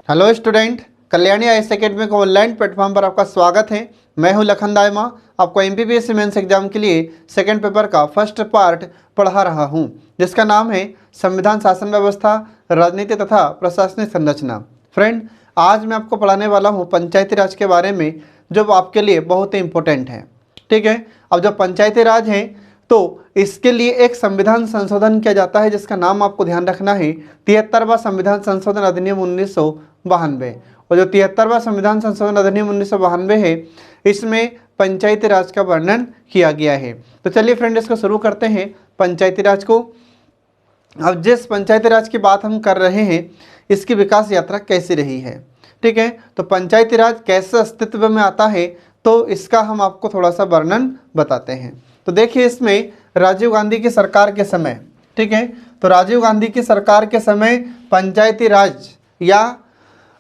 Hello student, Kalyani IAS academy के online platform पर आपका स्वागत है। मैं हूं लखन दायमा, आपको एमपीपीएससी मेंस एग्जाम के लिए सेकंड पेपर का फर्स्ट पार्ट पढ़ा रहा हूं, जिसका नाम है संविधान, शासन व्यवस्था, राजनीति तथा प्रशासनिक संरचना। फ्रेंड, आज मैं आपको पढ़ाने वाला हूँ पंचायती राज के बारे में, जो आपके लिए बहुत ही इंपॉर्टेंट है। ठीक है, अब जो पंचायती राज है तो इसके लिए एक संविधान संशोधन किया जाता है, जिसका नाम आपको ध्यान रखना है 73वां संविधान संशोधन अधिनियम 1992। और जो 73वां संविधान संशोधन अधिनियम 1992 है, इसमें पंचायती राज का वर्णन किया गया है। तो चलिए फ्रेंड, इसको शुरू करते हैं पंचायती राज को। अब जिस पंचायती राज की बात हम कर रहे हैं, इसकी विकास यात्रा कैसी रही है। ठीक है, तो पंचायती राज कैसे अस्तित्व में आता है, तो इसका हम आपको थोड़ा सा वर्णन बताते हैं। तो देखिए, इसमें राजीव गांधी की सरकार के समय, ठीक है, तो राजीव गांधी की सरकार के समय पंचायती राज या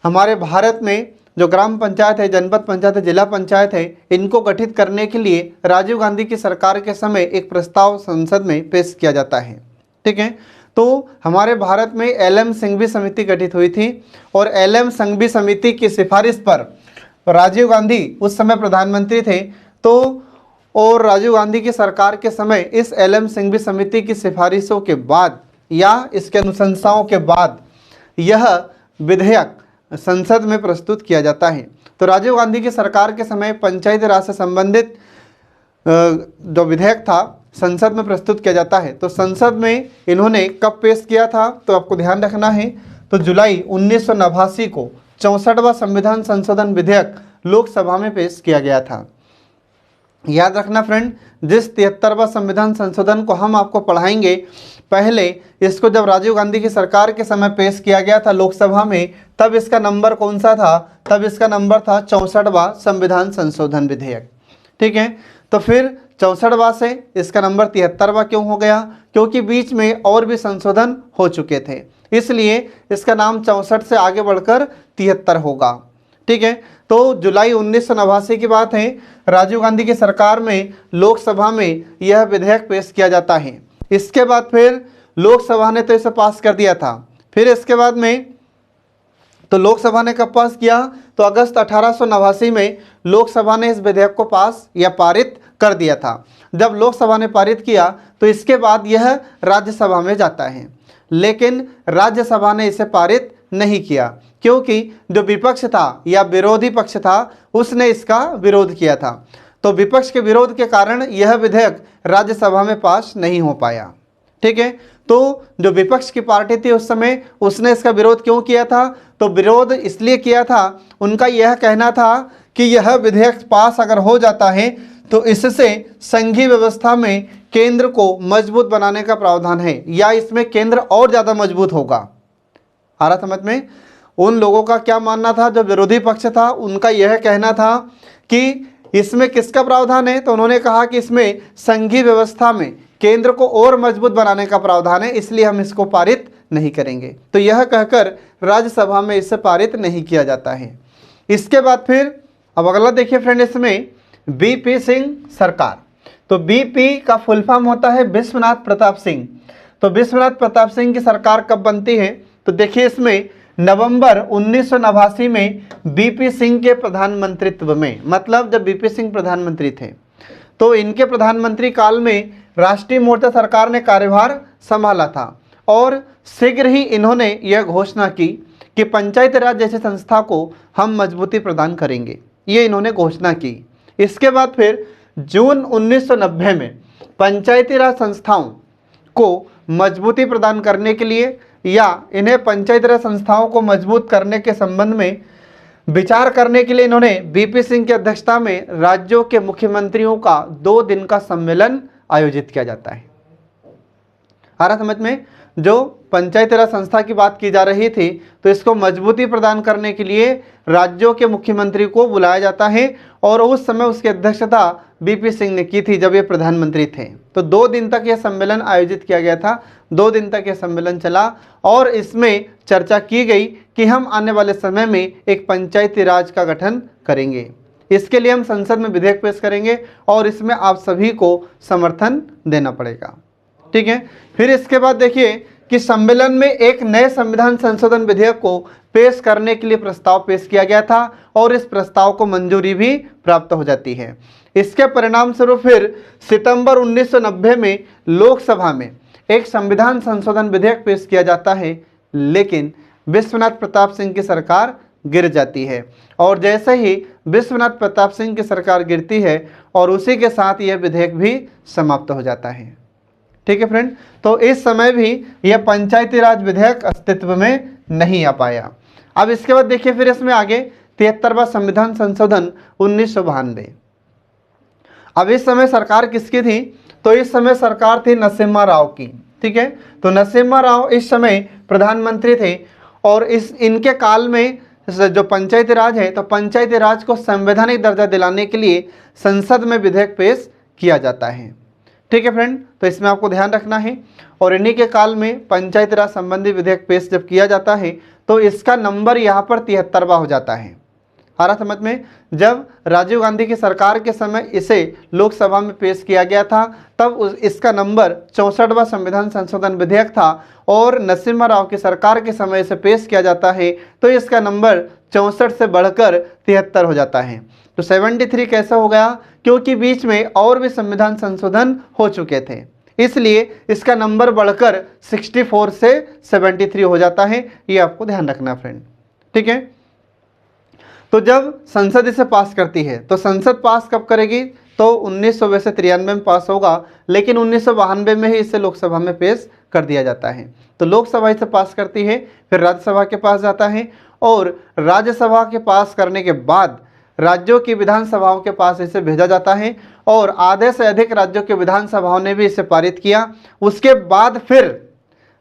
हमारे भारत में जो ग्राम पंचायत है, जनपद पंचायत है, जिला पंचायत है, इनको गठित करने के लिए राजीव गांधी की सरकार के समय एक प्रस्ताव संसद में पेश किया जाता है। ठीक है, तो हमारे भारत में एल.एम. संघवी समिति गठित हुई थी और एल.एम. संघवी समिति की सिफारिश पर राजीव गांधी उस समय प्रधानमंत्री थे। तो और राजीव गांधी की सरकार के समय इस एल.एम. संघवी समिति की सिफारिशों के बाद या इसके अनुशंसाओं के बाद यह विधेयक संसद में प्रस्तुत किया जाता है। तो राजीव गांधी की सरकार के समय पंचायती राज से संबंधित जो विधेयक था संसद में प्रस्तुत किया जाता है। तो संसद में इन्होंने कब पेश किया था, तो आपको ध्यान रखना है, तो जुलाई 1989 को 64वां संविधान संशोधन विधेयक लोकसभा में पेश किया गया था। याद रखना फ्रेंड, जिस 73वां संविधान संशोधन को हम आपको पढ़ाएंगे, पहले इसको जब राजीव गांधी की सरकार के समय पेश किया गया था लोकसभा में, तब इसका नंबर कौन सा था, तब इसका नंबर था 64वां संविधान संशोधन विधेयक। ठीक है, तो फिर 64वां से इसका नंबर 73वां क्यों हो गया, क्योंकि बीच में और भी संशोधन हो चुके थे, इसलिए इसका नाम 64 से आगे बढ़कर 73 होगा। ठीक है, तो जुलाई 1989 की बात है, राजीव गांधी की सरकार में लोकसभा में यह विधेयक पेश किया जाता है। इसके बाद फिर लोकसभा ने तो इसे पास कर दिया था। फिर इसके बाद में तो लोकसभा ने कब पास किया, तो अगस्त 1889 में लोकसभा ने इस विधेयक को पास या पारित कर दिया था। जब लोकसभा ने पारित किया तो इसके बाद यह राज्यसभा में जाता है, लेकिन राज्यसभा ने इसे पारित नहीं किया, क्योंकि जो विपक्ष था या विरोधी पक्ष था, उसने इसका विरोध किया था। तो विपक्ष के विरोध के कारण यह विधेयक राज्यसभा में पास नहीं हो पाया। ठीक है, तो जो विपक्ष की पार्टी थी उस समय, उसने इसका विरोध क्यों किया था, तो विरोध इसलिए किया था, उनका यह कहना था कि यह विधेयक पास अगर हो जाता है तो इससे संघीय व्यवस्था में केंद्र को मजबूत बनाने का प्रावधान है, या इसमें केंद्र और ज़्यादा मजबूत होगा। आ रहा समझ में? उन लोगों का क्या मानना था, जो विरोधी पक्ष था, उनका यह कहना था कि इसमें किसका प्रावधान है, तो उन्होंने कहा कि इसमें संघीय व्यवस्था में केंद्र को और मजबूत बनाने का प्रावधान है, इसलिए हम इसको पारित नहीं करेंगे। तो यह कहकर राज्यसभा में इसे पारित नहीं किया जाता है। इसके बाद फिर अब अगला देखिए फ्रेंड, इसमें बीपी सिंह सरकार। तो बीपी का फुल फॉर्म होता है विश्वनाथ प्रताप सिंह। तो विश्वनाथ प्रताप सिंह की सरकार कब बनती है, तो देखिए इसमें नवंबर 1989 में बीपी सिंह के प्रधानमंत्रित्व में, मतलब जब बीपी सिंह प्रधानमंत्री थे, तो इनके प्रधानमंत्री काल में राष्ट्रीय मोर्चा सरकार ने कार्यभार संभाला था और शीघ्र ही इन्होंने यह घोषणा की कि पंचायती राज जैसी संस्था को हम मजबूती प्रदान करेंगे, ये इन्होंने घोषणा की। इसके बाद फिर जून 1990 में पंचायती राज संस्थाओं को मजबूती प्रदान करने के लिए या इन्हें पंचायती राज संस्थाओं को मजबूत करने के संबंध में विचार करने के लिए इन्होंने बीपी सिंह की अध्यक्षता में राज्यों के मुख्यमंत्रियों का 2 दिन का सम्मेलन आयोजित किया जाता है। आ रहा समझ में? जो पंचायती राज संस्था की बात की जा रही थी, तो इसको मजबूती प्रदान करने के लिए राज्यों के मुख्यमंत्री को बुलाया जाता है, और उस समय उसकी अध्यक्षता बीपी सिंह ने की थी जब ये प्रधानमंत्री थे। तो 2 दिन तक यह सम्मेलन आयोजित किया गया था, 2 दिन तक यह सम्मेलन चला और इसमें चर्चा की गई कि हम आने वाले समय में एक पंचायती राज का गठन करेंगे। इसके लिए हम संसद में विधेयक पेश करेंगे और इसमें आप सभी को समर्थन देना पड़ेगा। ठीक है, फिर इसके बाद देखिए कि सम्मेलन में एक नए संविधान संशोधन विधेयक को पेश करने के लिए प्रस्ताव पेश किया गया था और इस प्रस्ताव को मंजूरी भी प्राप्त हो जाती है। इसके परिणाम स्वरूप फिर सितंबर 1990 में लोकसभा में एक संविधान संशोधन विधेयक पेश किया जाता है, लेकिन विश्वनाथ प्रताप सिंह की सरकार गिर जाती है और जैसे ही विश्वनाथ प्रताप सिंह की सरकार गिरती है और उसी के साथ यह विधेयक भी समाप्त हो जाता है। ठीक है फ्रेंड, तो इस समय भी यह पंचायती राज विधेयक अस्तित्व में नहीं आ पाया। अब इसके बाद देखिए फिर इसमें आगे 73वां संविधान संशोधन 1992। अब इस समय सरकार किसकी थी? तो इस समय सरकार थी नरसिम्हा राव की। ठीक है, तो नरसिम्हा राव इस समय प्रधानमंत्री थे और इनके काल में जो पंचायती राज है, तो पंचायती राज को संवैधानिक दर्जा दिलाने के लिए संसद में विधेयक पेश किया जाता है। ठीक है फ्रेंड, तो इसमें आपको ध्यान रखना है। और इन्हीं के काल में पंचायती राज संबंधी विधेयक पेश जब किया जाता है तो इसका नंबर यहाँ पर 73वां हो जाता है। आ रहा समझ में? जब राजीव गांधी की सरकार के समय इसे लोकसभा में पेश किया गया था तब इसका नंबर 64वां संविधान संशोधन विधेयक था और नरसिम्हा राव की सरकार के समय इसे पेश किया जाता है तो इसका नंबर 64 से बढ़कर 73 हो जाता है। तो 73 कैसा हो गया? क्योंकि बीच में और भी संविधान संशोधन हो चुके थे, इसलिए इसका नंबर बढ़कर 64 से 73 हो जाता है। ये आपको ध्यान रखना फ्रेंड। ठीक है, तो जब संसद इसे पास करती है तो संसद पास कब करेगी? तो 1993 में पास होगा, लेकिन 1992 में ही इसे लोकसभा में पेश कर दिया जाता है। तो लोकसभा इसे पास करती है, फिर राज्यसभा के पास जाता है और राज्यसभा के पास करने के बाद राज्यों की विधानसभाओं के पास इसे भेजा जाता है और आधे से अधिक राज्यों के विधानसभाओं ने भी इसे पारित किया। उसके बाद फिर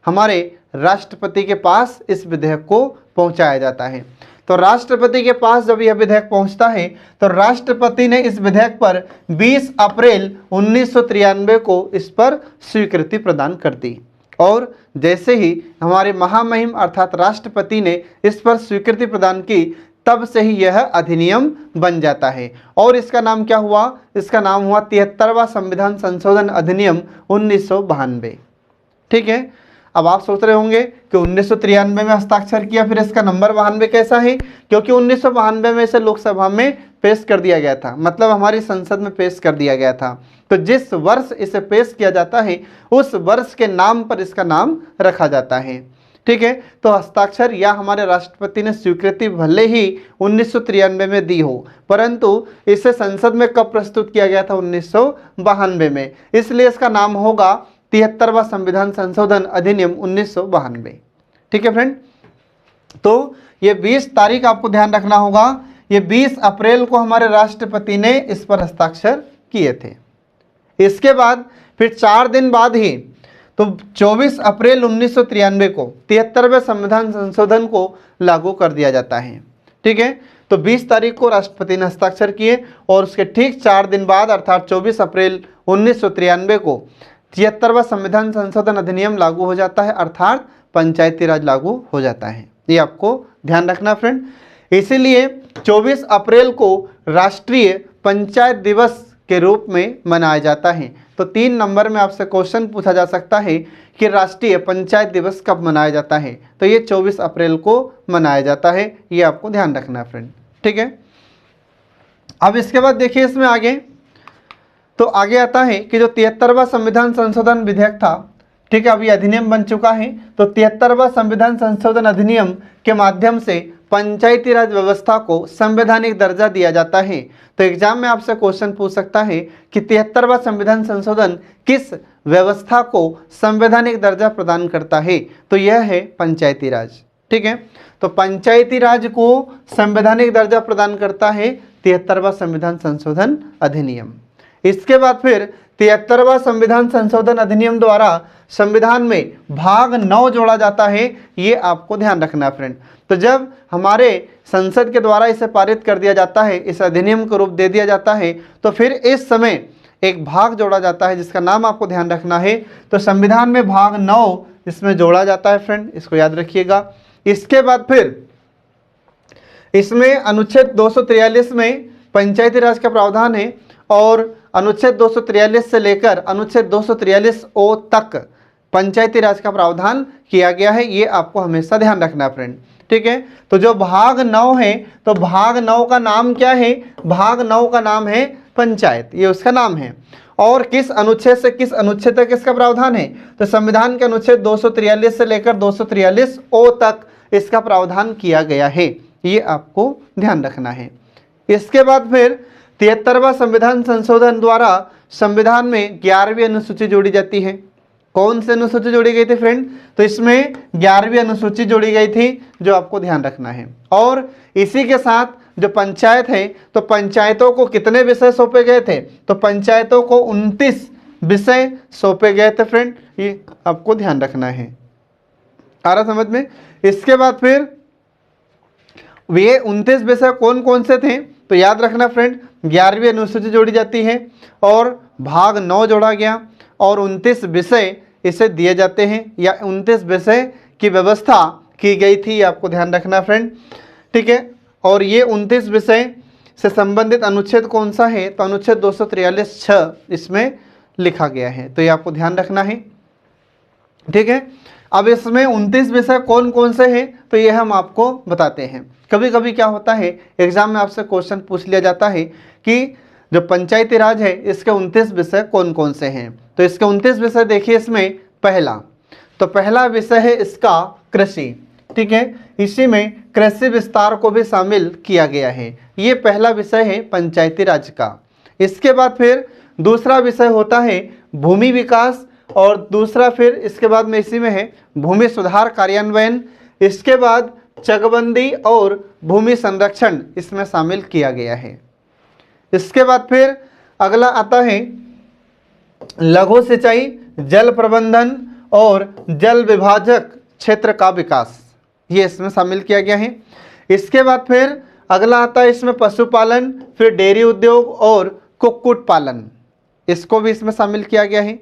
हमारे राष्ट्रपति के पास इस विधेयक को पहुंचाया जाता है। तो राष्ट्रपति के पास जब यह विधेयक पहुंचता है तो राष्ट्रपति ने इस विधेयक पर 20 अप्रैल 1993 को इस पर स्वीकृति प्रदान कर दी और जैसे ही हमारे महामहिम अर्थात राष्ट्रपति ने इस पर स्वीकृति प्रदान की तब से ही यह अधिनियम बन जाता है और इसका नाम क्या हुआ? इसका नाम हुआ 73वां संविधान संशोधन अधिनियम 1992। ठीक है, अब आप सोच रहे होंगे कि 1993 में हस्ताक्षर किया, फिर इसका नंबर 92 कैसा है? क्योंकि 1992 में इसे लोकसभा में पेश कर दिया गया था, मतलब हमारी संसद में पेश कर दिया गया था। तो जिस वर्ष इसे पेश किया जाता है उस वर्ष के नाम पर इसका नाम रखा जाता है। ठीक है, तो हस्ताक्षर या हमारे राष्ट्रपति ने स्वीकृति भले ही 1993 में दी हो, परंतु इसे संसद में कब प्रस्तुत किया गया था? 1992 में, इसलिए इसका नाम होगा 73वां संविधान संशोधन अधिनियम 1992। ठीक है फ्रेंड, तो ये 20 तारीख आपको ध्यान रखना होगा। ये 20 अप्रैल को हमारे राष्ट्रपति ने इस पर हस्ताक्षर किए थे। इसके बाद फिर 4 दिन बाद ही तो 24 अप्रैल 1993 को 73वें संविधान संशोधन को लागू कर दिया जाता है। ठीक है, तो 20 तारीख को राष्ट्रपति ने हस्ताक्षर किए और उसके ठीक 4 दिन बाद अर्थात 24 अप्रैल 1993 को 73वां संविधान संशोधन अधिनियम लागू हो जाता है, अर्थात पंचायती राज लागू हो जाता है। ये आपको ध्यान रखना फ्रेंड। इसीलिए 24 अप्रैल को राष्ट्रीय पंचायत दिवस के रूप में मनाया जाता है। तो 3 नंबर में आपसे क्वेश्चन पूछा जा सकता है कि राष्ट्रीय पंचायत दिवस कब मनाया जाता है? तो ये 24 अप्रैल को मनाया जाता है। ये आपको ध्यान रखना है फ्रेंड। ठीक है, अब इसके बाद देखिए इसमें आगे तो आगे आता है कि जो 73वां संविधान संशोधन विधेयक था, ठीक है, अभी अधिनियम बन चुका है। तो 73वां संविधान संशोधन अधिनियम के माध्यम से पंचायती राज व्यवस्था को संवैधानिक दर्जा दिया जाता है। तो एग्जाम में आपसे क्वेश्चन पूछ सकता है कि 73वां संविधान संशोधन किस व्यवस्था को संवैधानिक दर्जा प्रदान करता है? तो यह है पंचायती राज। ठीक है, तो पंचायती राज को संवैधानिक दर्जा प्रदान करता है 73वां संविधान संशोधन अधिनियम। इसके बाद फिर 73वां संविधान संशोधन अधिनियम द्वारा संविधान में भाग 9 जोड़ा जाता है। ये आपको ध्यान रखना फ्रेंड। तो जब हमारे संसद के द्वारा इसे पारित कर दिया जाता है, इस अधिनियम को रूप दे दिया जाता है, तो फिर इस समय एक भाग जोड़ा जाता है जिसका नाम आपको ध्यान रखना है। तो संविधान में भाग 9 इसमें जोड़ा जाता है फ्रेंड, इसको याद रखिएगा। इसके बाद फिर इसमें अनुच्छेद 243 में पंचायती राज का प्रावधान है और अनुच्छेद 243 से लेकर अनुच्छेद 243 ओ तक पंचायती राज का प्रावधान किया गया है, ये आपको हमेशा ध्यान रखना है फ्रेंड। ठीक है, तो जो भाग 9 है, तो भाग 9 का नाम क्या है? भाग 9 का नाम है पंचायत, ये उसका नाम है। और किस अनुच्छेद से किस अनुच्छेद तक इसका प्रावधान है? तो संविधान के अनुच्छेद 243 से लेकर 243 ओ तक इसका प्रावधान किया गया है, ये आपको ध्यान रखना है। इसके बाद फिर 73वां संविधान संशोधन द्वारा संविधान में 11वीं अनुसूची जोड़ी जाती है। कौन सी अनुसूची जोड़ी गई थी फ्रेंड? तो इसमें 11वीं अनुसूची जोड़ी गई थी, जो आपको ध्यान रखना है। और इसी के साथ जो पंचायत है, तो पंचायतों को कितने विषय सौंपे गए थे? तो पंचायतों को 29 विषय सौंपे गए थे फ्रेंड, ये आपको ध्यान रखना है। आ रहा समझ में? इसके बाद फिर वे 29 विषय कौन कौन से थे? तो याद रखना फ्रेंड, 11वीं अनुसूची जोड़ी जाती है और भाग 9 जोड़ा गया और 29 विषय इसे दिए जाते हैं, या 29 विषय की व्यवस्था की गई थी, आपको ध्यान रखना फ्रेंड। ठीक है, और ये 29 विषय से संबंधित अनुच्छेद कौन सा है? तो अनुच्छेद 243(6) इसमें लिखा गया है, तो ये आपको ध्यान रखना है। ठीक है, अब इसमें 29 विषय कौन कौन से हैं, तो ये हम आपको बताते हैं। कभी कभी क्या होता है, एग्जाम में आपसे क्वेश्चन पूछ लिया जाता है कि जो पंचायती राज है इसके 29 विषय कौन कौन से हैं। तो इसके 29 विषय देखिए, इसमें पहला विषय है इसका कृषि। ठीक है, इसी में कृषि विस्तार को भी शामिल किया गया है, ये पहला विषय है पंचायती राज का। इसके बाद फिर दूसरा विषय होता है भूमि विकास, और दूसरा फिर इसके बाद में इसी में है भूमि सुधार कार्यान्वयन। इसके बाद चकबंदी और भूमि संरक्षण इसमें शामिल किया गया है। इसके बाद फिर अगला आता है लघु सिंचाई, जल प्रबंधन और जल विभाजक क्षेत्र का विकास, ये इसमें शामिल किया गया है। इसके बाद फिर अगला आता है इसमें पशुपालन, फिर डेयरी उद्योग और कुक्कुट पालन, इसको भी इसमें शामिल किया गया है।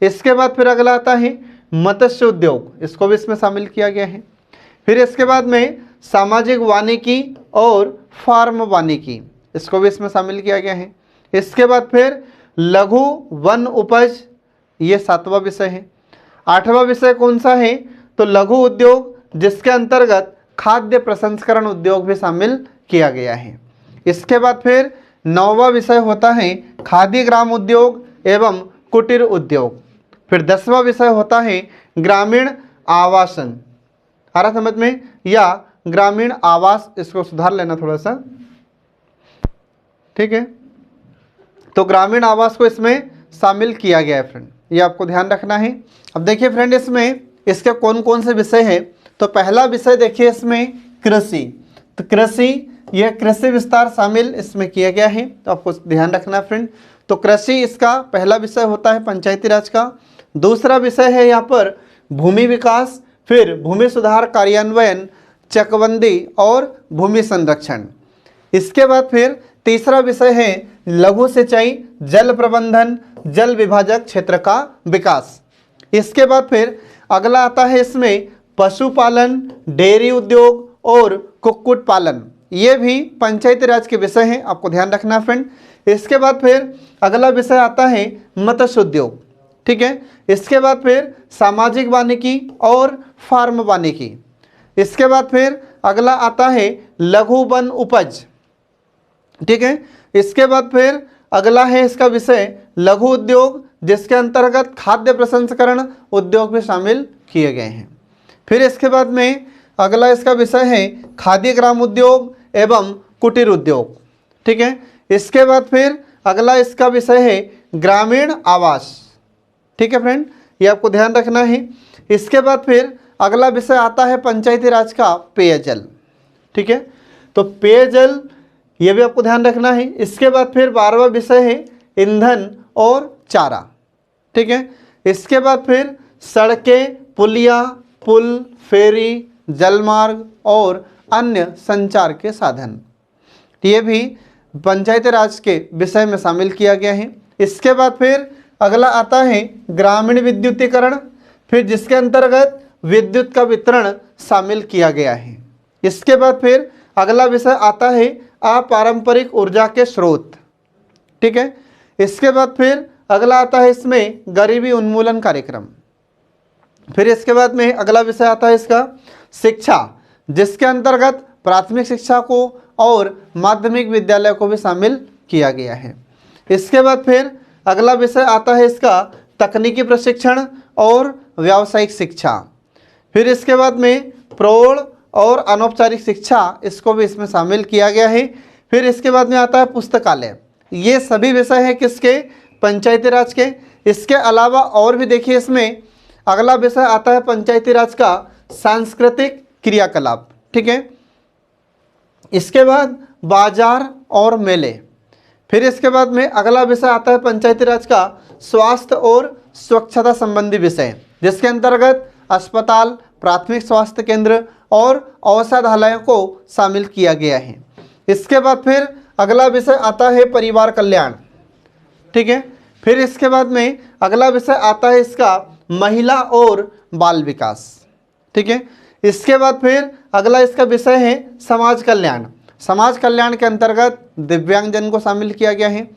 इसके बाद फिर अगला आता है मत्स्य उद्योग, इसको भी इसमें शामिल किया गया है। फिर इसके बाद में सामाजिक वानिकी और फार्म वानिकी, इसको भी इसमें शामिल किया गया है। इसके बाद फिर लघु वन उपज, ये 7वां विषय है। 8वां विषय कौन सा है? तो लघु उद्योग, जिसके अंतर्गत खाद्य प्रसंस्करण उद्योग भी शामिल किया गया है। इसके बाद फिर 9वां विषय होता है खादी ग्राम उद्योग एवं कुटीर उद्योग। फिर 10वां विषय होता है ग्रामीण आवासन। आ रहा समझ में? या ग्रामीण आवास, इसको सुधार लेना थोड़ा सा। ठीक है, तो ग्रामीण आवास को इसमें शामिल किया गया है फ्रेंड, ये आपको ध्यान रखना है। अब देखिए फ्रेंड, इसमें इसके कौन कौन से विषय हैं। तो पहला विषय देखिए इसमें कृषि, तो कृषि, यह कृषि विस्तार शामिल इसमें किया गया है, तो आपको ध्यान रखना है फ्रेंड। तो कृषि इसका पहला विषय होता है पंचायती राज का। दूसरा विषय है यहाँ पर भूमि विकास, फिर भूमि सुधार कार्यान्वयन, चकबंदी और भूमि संरक्षण। इसके बाद फिर तीसरा विषय है लघु सिंचाई, जल प्रबंधन, जल विभाजक क्षेत्र का विकास। इसके बाद फिर अगला आता है इसमें पशुपालन, डेयरी उद्योग और कुक्कुट पालन, ये भी पंचायती राज के विषय हैं, आपको ध्यान रखना फ्रेंड। इसके बाद फिर अगला विषय आता है मत्स्य उद्योग। ठीक है, इसके बाद फिर सामाजिक वानिकी और फार्म वानिकी। इसके बाद फिर अगला आता है लघु वन उपज। ठीक है, इसके बाद फिर अगला है इसका विषय लघु उद्योग, जिसके अंतर्गत खाद्य प्रसंस्करण उद्योग भी शामिल किए गए हैं। फिर इसके बाद में अगला इसका विषय है खादी ग्राम उद्योग एवं कुटीर उद्योग। ठीक है, इसके बाद फिर अगला इसका विषय है ग्रामीण आवास। ठीक है फ्रेंड, ये आपको ध्यान रखना है। इसके बाद फिर अगला विषय आता है पंचायती राज का पेयजल। ठीक है, तो पेयजल, ये भी आपको ध्यान रखना है। इसके बाद फिर 12वां विषय है ईंधन और चारा। ठीक है, इसके बाद फिर सड़कें, पुलिया, पुल, फेरी, जलमार्ग और अन्य संचार के साधन, ये भी पंचायती राज के विषय में शामिल किया गया है। इसके बाद फिर अगला आता है ग्रामीण विद्युतीकरण, फिर जिसके अंतर्गत विद्युत का वितरण शामिल किया गया है। इसके बाद फिर अगला विषय आता है अपारंपरिक ऊर्जा के स्रोत। ठीक है, इसके बाद फिर अगला आता है इसमें गरीबी उन्मूलन कार्यक्रम। फिर इसके बाद में अगला विषय आता है इसका शिक्षा, जिसके अंतर्गत प्राथमिक शिक्षा को और माध्यमिक विद्यालय को भी शामिल किया गया है। इसके बाद फिर अगला विषय आता है इसका तकनीकी प्रशिक्षण और व्यावसायिक शिक्षा। फिर इसके बाद में प्रौढ़ और अनौपचारिक शिक्षा, इसको भी इसमें शामिल किया गया है। फिर इसके बाद में आता है पुस्तकालय। ये सभी विषय हैं किसके? पंचायती राज के। इसके अलावा और भी देखिए इसमें अगला विषय आता है पंचायती राज का सांस्कृतिक क्रियाकलाप, ठीक है। इसके बाद बाजार और मेले। फिर इसके बाद में अगला विषय आता है पंचायती राज का स्वास्थ्य और स्वच्छता संबंधी विषय, जिसके अंतर्गत अस्पताल, प्राथमिक स्वास्थ्य केंद्र और औषधालयों को शामिल किया गया है। इसके बाद फिर अगला विषय आता है परिवार कल्याण, ठीक है। फिर इसके बाद में अगला विषय आता है इसका महिला और बाल विकास, ठीक है। इसके बाद फिर अगला इसका विषय है समाज कल्याण। समाज कल्याण के अंतर्गत दिव्यांगजन को शामिल किया गया है।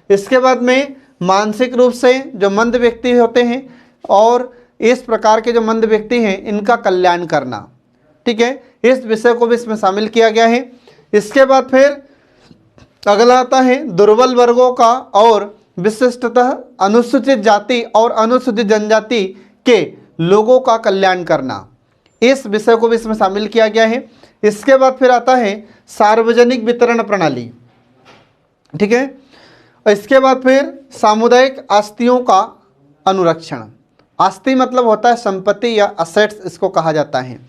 इसके बाद में मानसिक रूप से जो मंद व्यक्ति होते हैं और इस प्रकार के जो मंद व्यक्ति हैं इनका कल्याण करना, ठीक है, इस विषय को भी इसमें शामिल किया गया है। इसके बाद फिर अगला आता है दुर्बल वर्गों का और विशिष्टतः अनुसूचित जाति और अनुसूचित जनजाति के लोगों का कल्याण करना, इस विषय को भी इसमें शामिल किया गया है। इसके बाद फिर आता है सार्वजनिक वितरण प्रणाली, ठीक है। इसके बाद फिर सामुदायिक आस्तियों का अनुरक्षण। आस्ति मतलब होता है संपत्ति या असेट्स, इसको कहा जाता है।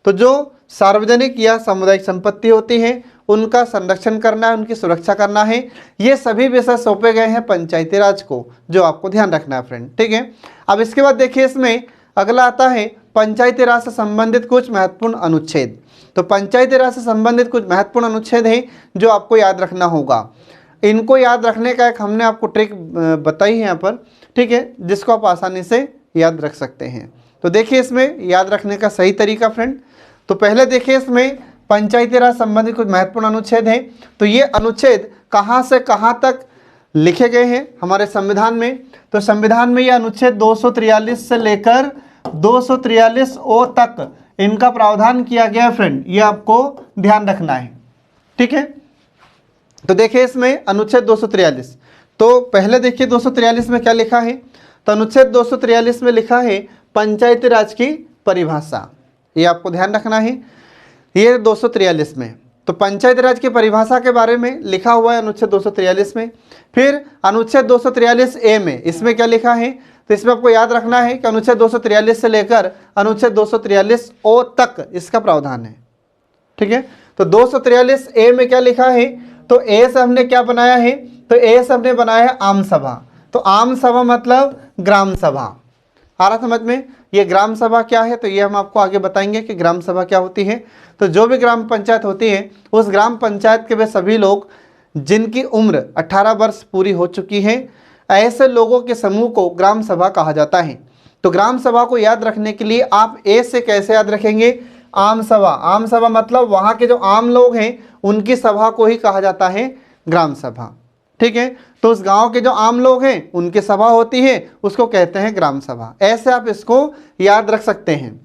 तो जो सार्वजनिक या सामुदायिक संपत्ति होती है उनका संरक्षण करना है, उनकी सुरक्षा करना है। ये सभी विषय सौंपे गए हैं पंचायती राज को, जो आपको ध्यान रखना है फ्रेंड, ठीक है। अब इसके बाद देखिए इसमें अगला आता है पंचायती राज से संबंधित कुछ महत्वपूर्ण अनुच्छेद। तो पंचायती राज से संबंधित कुछ महत्वपूर्ण अनुच्छेद हैं जो आपको याद रखना होगा। इनको याद रखने का एक हमने आपको ट्रिक बताई है यहाँ पर, ठीक है, जिसको आप आसानी से याद रख सकते हैं। तो देखिए इसमें याद रखने का सही तरीका फ्रेंड। तो पहले देखिए इसमें पंचायती राज संबंधित कुछ महत्वपूर्ण अनुच्छेद हैं। तो ये अनुच्छेद कहाँ से कहाँ तक लिखे गए हैं हमारे संविधान में? तो संविधान में ये अनुच्छेद 243 से लेकर 243 ओ तक इनका प्रावधान किया गया है फ्रेंड, ये आपको ध्यान रखना है, ठीक है। तो देखिए इसमें अनुच्छेद 243, तो पहले देखिए 243 में क्या लिखा है? तो अनुच्छेद 243 में लिखा है पंचायती राज की परिभाषा, ये आपको ध्यान रखना है। ये 243 में, तो पंचायती राज की परिभाषा के बारे में लिखा हुआ है अनुच्छेद 243 में। फिर अनुच्छेद 243 ए में इसमें क्या लिखा है? तो इसमें आपको याद रखना है कि अनुच्छेद 243 से लेकर अनुच्छेद 243 ओ तक इसका प्रावधान है, ठीक है। तो 243 ए में क्या लिखा है? तो ए से हमने क्या बनाया है? तो ए से हमने बनाया है आम सभा। तो आम सभा मतलब ग्राम सभा, आ रहा समझ में? ये ग्राम सभा क्या है तो ये हम आपको आगे बताएंगे कि ग्राम सभा क्या होती है। तो जो भी ग्राम पंचायत होती है उस ग्राम पंचायत के वे सभी लोग जिनकी उम्र 18 वर्ष पूरी हो चुकी है, ऐसे लोगों के समूह को ग्राम सभा कहा जाता है। तो ग्राम सभा को याद रखने के लिए आप ए से कैसे याद रखेंगे? आम सभा। आम सभा मतलब वहाँ के जो आम लोग हैं उनकी सभा को ही कहा जाता है ग्राम सभा, ठीक है। तो उस गांव के जो आम लोग हैं उनकी सभा होती है, उसको कहते हैं ग्राम सभा। ऐसे आप इसको याद रख सकते हैं।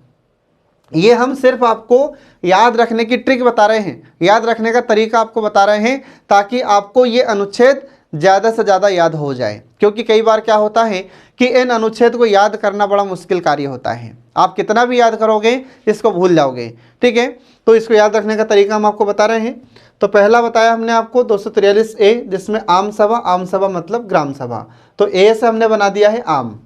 ये हम सिर्फ आपको याद रखने की ट्रिक बता रहे हैं, याद रखने का तरीका आपको बता रहे हैं ताकि आपको ये अनुच्छेद ज़्यादा से ज़्यादा याद हो जाए। क्योंकि कई बार क्या होता है कि इन अनुच्छेद को याद करना बड़ा मुश्किल कार्य होता है, आप कितना भी याद करोगे इसको भूल जाओगे, ठीक है। तो इसको याद रखने का तरीका हम आपको बता रहे हैं। तो पहला बताया हमने आपको 243 ए, जिसमें आम सभा, आम सभा मतलब ग्राम सभा। तो ए से हमने बना दिया है आम,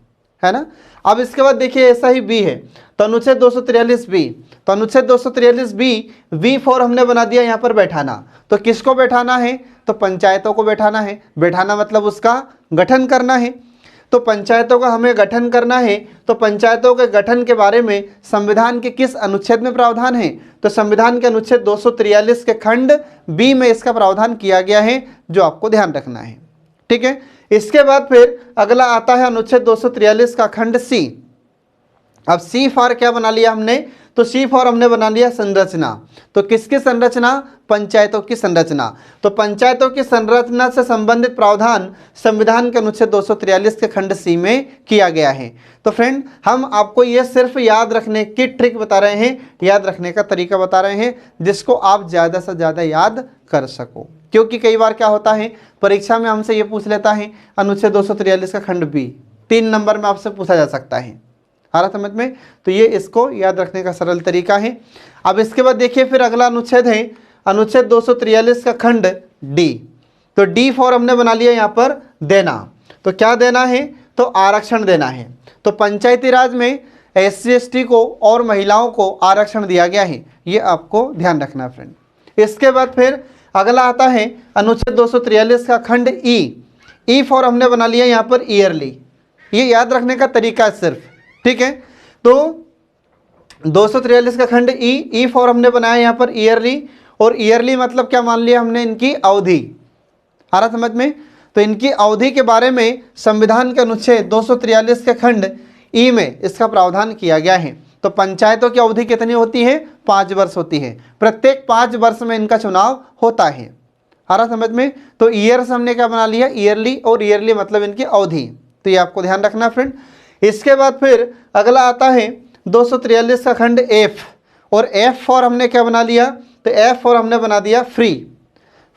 है ना। अब इसके बाद देखिए ऐसा ही बी है, तो अनुच्छेद 243 बी। तो अनुच्छेद 243 बी फॉर हमने बना दिया यहाँ पर बैठाना। तो किसको बैठाना है? तो पंचायतों को बैठाना है। बैठाना मतलब उसका गठन करना है। तो पंचायतों का हमें गठन करना है, तो पंचायतों के गठन के बारे में संविधान के किस अनुच्छेद में प्रावधान है? तो संविधान के अनुच्छेद 243 के खंड बी में इसका प्रावधान किया गया है, जो आपको ध्यान रखना है, ठीक है। इसके बाद फिर अगला आता है अनुच्छेद 243 का खंड सी। अब सी फॉर क्या बना लिया हमने? तो सी फॉर हमने बना लिया संरचना। तो किसकी संरचना? पंचायतों की संरचना। तो पंचायतों की संरचना से संबंधित प्रावधान संविधान के अनुच्छेद 243 के खंड सी में किया गया है। तो फ्रेंड, हम आपको ये सिर्फ याद रखने की ट्रिक बता रहे हैं, याद रखने का तरीका बता रहे हैं, जिसको आप ज़्यादा से ज़्यादा याद कर सको। क्योंकि कई बार क्या होता है, परीक्षा में हमसे ये पूछ लेता है अनुच्छेद 243 का खंड बी, 3 नंबर में आपसे पूछा जा सकता है। आ रहा समझ में? तो ये इसको याद रखने का सरल तरीका है। अब इसके बाद देखिए, फिर अगला अनुच्छेद है अनुच्छेद 243 का खंड डी। तो डी फॉर हमने बना लिया यहाँ पर देना। तो क्या देना है? तो आरक्षण देना है। तो पंचायती राज में SC ST को और महिलाओं को आरक्षण दिया गया है, ये आपको ध्यान रखना फ्रेंड। इसके बाद फिर अगला आता है अनुच्छेद 243 का खंड ई फॉर हमने बना लिया यहाँ पर ईयरली। ये याद रखने का तरीका है सिर्फ, ठीक है। तो 243 का खंड ई फॉर हमने बनाया यहाँ पर ईयरली, और ईयरली मतलब क्या मान लिया हमने? इनकी अवधि। आ रहा समझ में? तो इनकी अवधि के बारे में संविधान के अनुच्छेद 243 के खंड ई में इसका प्रावधान किया गया है। तो पंचायतों की अवधि कितनी होती है? 5 वर्ष होती है। प्रत्येक 5 वर्ष में इनका चुनाव होता है। आ रहा समझ में? तो ईयर से हमने क्या बना लिया? ईयरली, और ईयरली मतलब इनकी अवधि। तो ये आपको ध्यान रखना फ्रेंड। इसके बाद फिर अगला आता है 243 का खंड एफ, और एफ फॉर हमने क्या बना लिया? तो एफ फॉर हमने बना दिया फ्री।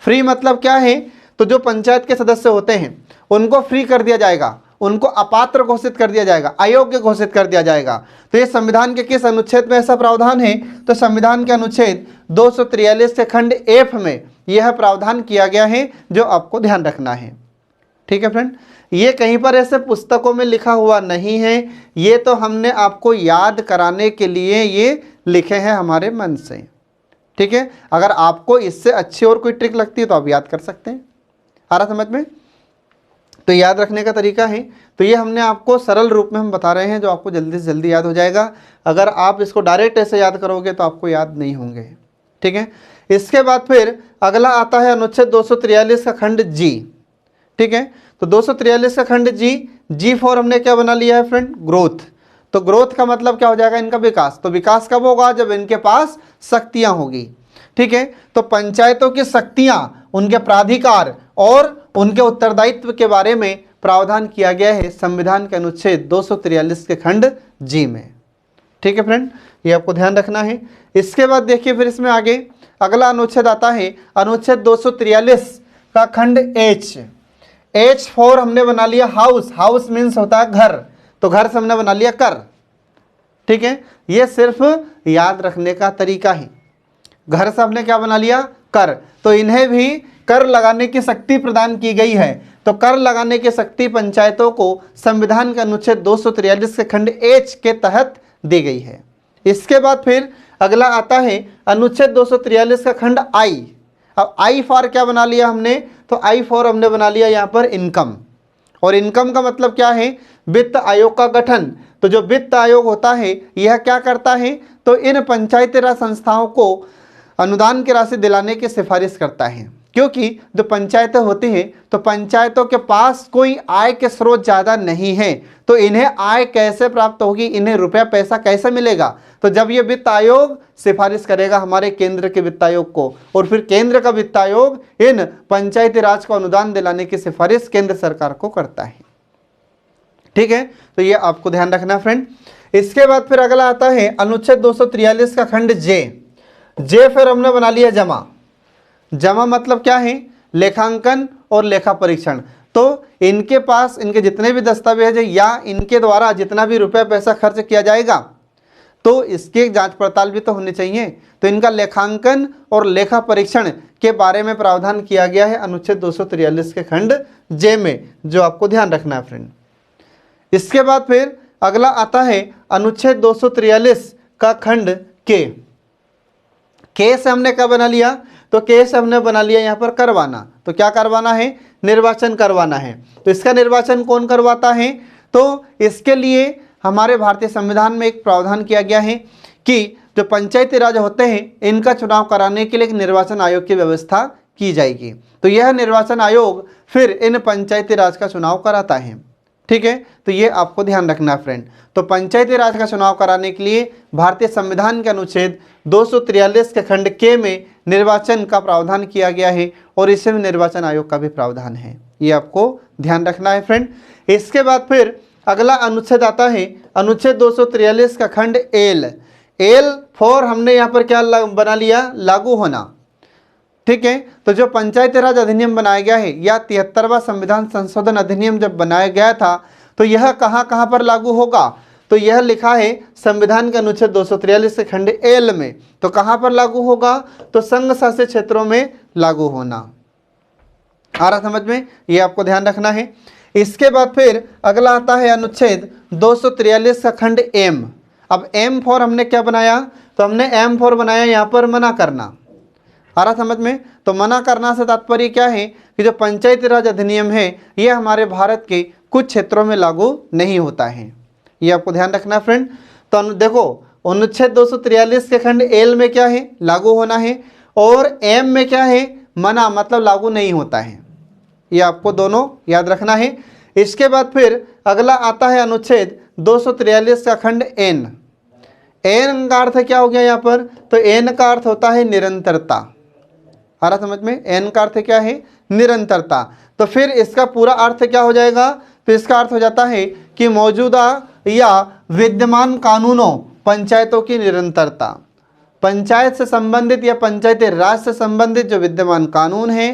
फ्री मतलब क्या है? तो जो पंचायत के सदस्य होते हैं उनको फ्री कर दिया जाएगा, उनको अपात्र घोषित कर दिया जाएगा, अयोग्य घोषित कर दिया जाएगा। तो ये संविधान के किस अनुच्छेद में ऐसा प्रावधान है? तो संविधान के अनुच्छेद 243 के खंड एफ में यह प्रावधान किया गया है, जो आपको ध्यान रखना है। ठीक है फ्रेंड, ये कहीं पर ऐसे पुस्तकों में लिखा हुआ नहीं है, ये तो हमने आपको याद कराने के लिए ये लिखे हैं हमारे मन से। ठीक है, अगर आपको इससे अच्छी और कोई ट्रिक लगती है तो आप याद कर सकते हैं। आ रहा समझ में? तो याद रखने का तरीका है, तो ये हमने आपको सरल रूप में हम बता रहे हैं, जो आपको जल्दी से जल्दी याद हो जाएगा। अगर आप इसको डायरेक्ट ऐसे याद करोगे तो आपको याद नहीं होंगे। ठीक है, इसके बाद फिर अगला आता है अनुच्छेद 243 का खंड जी। ठीक है, तो 243 का खंड जी फॉर हमने क्या बना लिया है फ्रेंड? ग्रोथ। तो ग्रोथ का मतलब क्या हो जाएगा? इनका विकास। तो विकास कब होगा? जब इनके पास शक्तियां होगी। ठीक है, तो पंचायतों की शक्तियां, उनके प्राधिकार और उनके उत्तरदायित्व के बारे में प्रावधान किया गया है संविधान के अनुच्छेद 243 के खंड जी में। ठीक है फ्रेंड, ये आपको ध्यान रखना है। इसके बाद देखिए फिर इसमें आगे अगला अनुच्छेद आता है अनुच्छेद 243 का खंड एच फॉर हमने बना लिया हाउस। हाउस मीन्स होता है घर, तो घर से हमने बना लिया कर। ठीक है, ये सिर्फ याद रखने का तरीका है। घर से हमने क्या बना लिया? कर। तो इन्हें भी कर लगाने की शक्ति प्रदान की गई है। तो कर लगाने की शक्ति पंचायतों को संविधान के अनुच्छेद 243 के खंड एच के तहत दी गई है। इसके बाद फिर अगला आता है अनुच्छेद 243 का खंड आई। अब आई फॉर क्या बना लिया हमने? तो आई फॉर हमने बना लिया यहाँ पर इनकम। और इनकम का मतलब क्या है? वित्त आयोग का गठन। तो जो वित्त आयोग होता है यह क्या करता है? तो इन पंचायती राज संस्थाओं को अनुदान की राशि दिलाने की सिफारिश करता है। क्योंकि जो पंचायतें होती हैं तो पंचायतों के पास कोई आय के स्रोत ज़्यादा नहीं है, तो इन्हें आय कैसे प्राप्त होगी, इन्हें रुपया पैसा कैसे मिलेगा? तो जब ये वित्त आयोग सिफारिश करेगा हमारे केंद्र के वित्त आयोग को, और फिर केंद्र का वित्त आयोग इन पंचायती राज को अनुदान दिलाने की सिफारिश केंद्र सरकार को करता है। ठीक है, तो ये आपको ध्यान रखना फ्रेंड। इसके बाद फिर अगला आता है अनुच्छेद 243 का खंड जे फिर हमने बना लिया जमा। जमा मतलब क्या है? लेखांकन और लेखा परीक्षण। तो इनके पास इनके जितने भी दस्तावेज है या इनके द्वारा जितना भी रुपया पैसा खर्च किया जाएगा तो इसकी जांच पड़ताल भी तो होनी चाहिए। तो इनका लेखांकन और लेखा परीक्षण के बारे में प्रावधान किया गया है अनुच्छेद 243 के खंड जे में, जो आपको ध्यान रखना है फ्रेंड। इसके बाद फिर अगला आता है अनुच्छेद 243 का खंड के से हमने क्या बना लिया? तो के से हमने बना लिया यहाँ पर करवाना। तो क्या करवाना है? निर्वाचन करवाना है। तो इसका निर्वाचन कौन करवाता है? तो इसके लिए हमारे भारतीय संविधान में एक प्रावधान किया गया है कि जो पंचायती राज होते हैं इनका चुनाव कराने के लिए एक निर्वाचन आयोग की व्यवस्था की जाएगी। तो यह निर्वाचन आयोग फिर इन पंचायती राज का चुनाव कराता है। ठीक है, तो ये आपको ध्यान रखना है फ्रेंड। तो पंचायती राज का चुनाव कराने के लिए भारतीय संविधान के अनुच्छेद 243 के खंड के में निर्वाचन का प्रावधान किया गया है और इसमें निर्वाचन आयोग का भी प्रावधान है, ये आपको ध्यान रखना है फ्रेंड। इसके बाद फिर अगला अनुच्छेद आता है अनुच्छेद 243 का खंड एल फॉर हमने यहाँ पर क्या बना लिया, लागू होना। ठीक है, तो जो पंचायती राज अधिनियम बनाया गया है या 73वां संविधान संशोधन अधिनियम जब बनाया गया था तो यह कहाँ कहाँ पर लागू होगा, तो यह लिखा है संविधान के अनुच्छेद 243 के खंड एल में। तो कहाँ पर लागू होगा, तो संघ शासित क्षेत्रों में लागू होना। आ रहा समझ में, ये आपको ध्यान रखना है। इसके बाद फिर अगला आता है अनुच्छेद 243 का खंड एम। अब एम फॉर हमने क्या बनाया, तो हमने एम फॉर बनाया यहाँ पर मना करना। आ रहा समझ में, तो मना करना से तात्पर्य क्या है कि जो पंचायती राज अधिनियम है ये हमारे भारत के कुछ क्षेत्रों में लागू नहीं होता है, ये आपको ध्यान रखना फ्रेंड। तो देखो अनुच्छेद 243 के खंड एल में क्या है, लागू होना है, और एम में क्या है, मना, मतलब लागू नहीं होता है, ये आपको दोनों याद रखना है। इसके बाद फिर अगला आता है अनुच्छेद 243 का खंड एन। एन का अर्थ क्या हो गया यहाँ पर, तो एन का अर्थ होता है निरंतरता। आ रहा समझ में, एन का अर्थ क्या है, निरंतरता। तो फिर इसका पूरा अर्थ क्या हो जाएगा, तो इसका अर्थ हो जाता है कि मौजूदा या विद्यमान कानूनों पंचायतों की निरंतरता। पंचायत से संबंधित या पंचायती राज से संबंधित जो विद्यमान कानून है,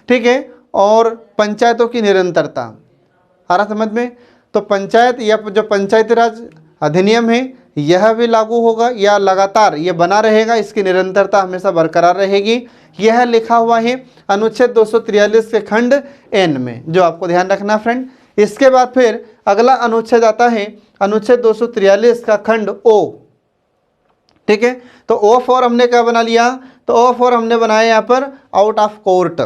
ठीक है, और पंचायतों की निरंतरता। आ रहा समझ में, तो पंचायत या जो पंचायती राज अधिनियम है यह भी लागू होगा या लगातार ये बना रहेगा, इसकी निरंतरता हमेशा बरकरार रहेगी। यह लिखा हुआ है अनुच्छेद 243 के खंड एन में, जो आपको ध्यान रखना फ्रेंड। इसके बाद फिर अगला अनुच्छेद आता है अनुच्छेद 243 का खंड ओ। ठीक है, तो ओ फॉर हमने क्या बना लिया, तो ओ फॉर हमने बनाया यहाँ पर आउट ऑफ कोर्ट,